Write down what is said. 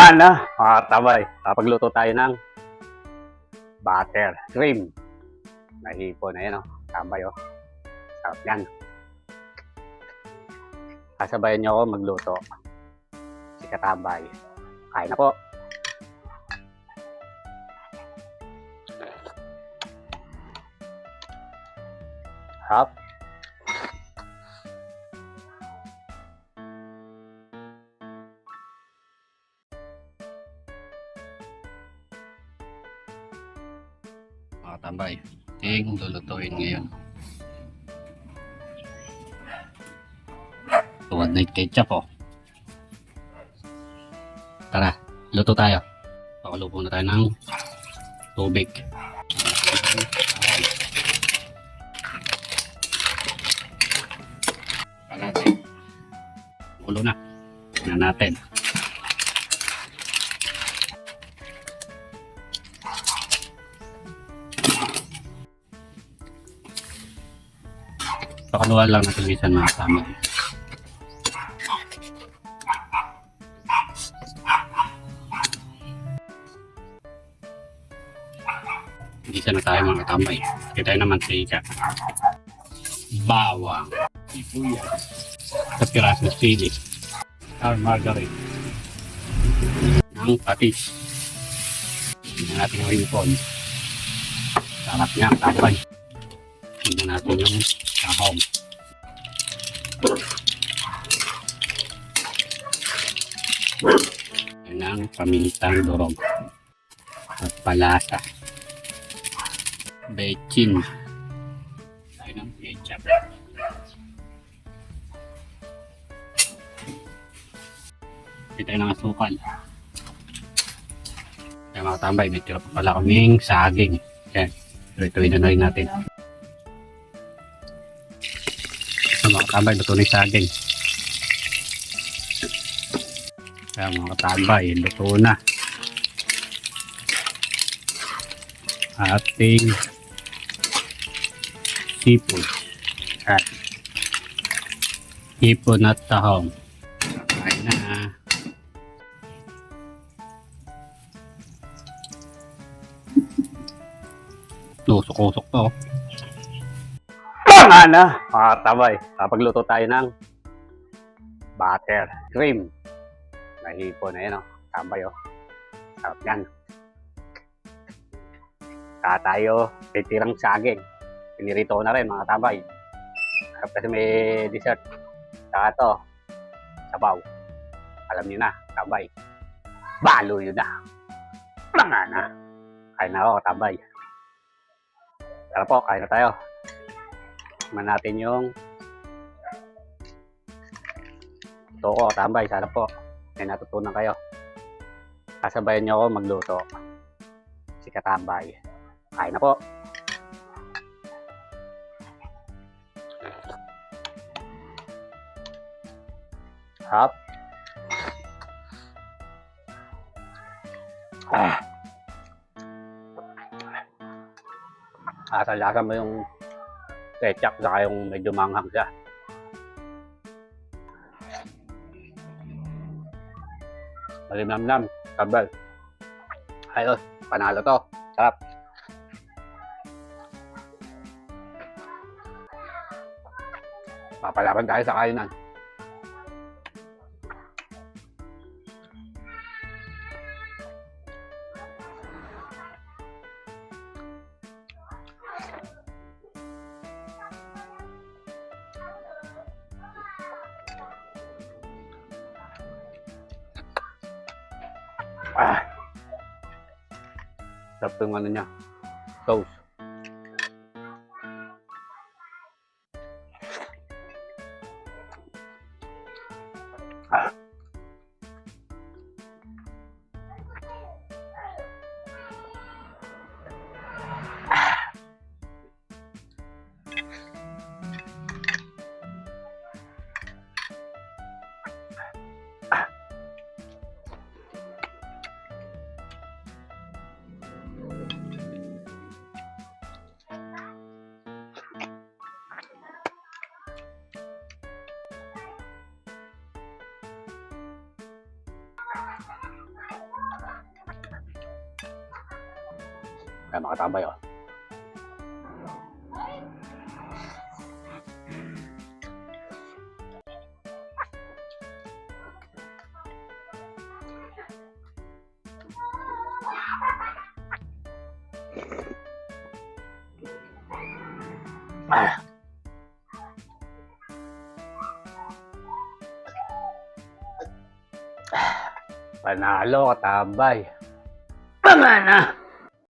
Na, mga tabay, kapagluto tayo ng butter shrimp. Nahipo na yan, oh. Tambay, oh. Sarap yan. Kasabayan niyo ako magluto. Si Katambay. Kain na po. Sarap. Mga tambay, ting lulutuin ngayon. Tuwad na ketchup, oh. Tara, luto tayo. Pakalupo na tayo ng tubig. Ulo na. Tingnan natin. Pakaluan lang natin minsan mga tama. Gisa na tayo mga tambay. Kita tayo naman mantika. Bawang. Sibuyas. At pirasong sili. Margarine. Ang patis. Tingnan natin yung hipon. Sarap niya ang tambay. Tingnan natin yung sahong. Yan ang pamintang durog. At palasa. Bechin. Ayun ang ketchup. Kita ng asukal. Kaya mga tambay, may tira pa pala kaming saging. Yan. Ito na rin natin. So, mga tambay, luto na yung saging. Kaya mga tambay, luto na. Ating seafood at hipon at tahong. Kain na. Lusok-usok to. Tama na, mga tabay. Kapagluto tayo ng butter shrimp. Nahipo na yan, oh. Tambay, oh. Sarap yan. Saka tayo, titirang saging. Pinirito na rin, mga tabay. Sarap kasi may dessert. Saka to, sabaw. Alam niyo na, tabay. Balo yun na. Tama na. Kain na ako, tabay. Tara po, kain na tayo. Tignan natin yung toko, tambay. Sana po may natutunan kayo. Kasabayan niyo ako magluto. Si Katambay. Kain na po. Sarap. Lasa mo yung ketchup saka yung medyo manghang siya. Malimnam-nam, kabal. Ayos, panalo to. Sarap. Papalaban tayo sa kainan. Sarap yung ano niya, toast. Ay, mga katabay, oh. Ah. Panalo, katabay. Tama na!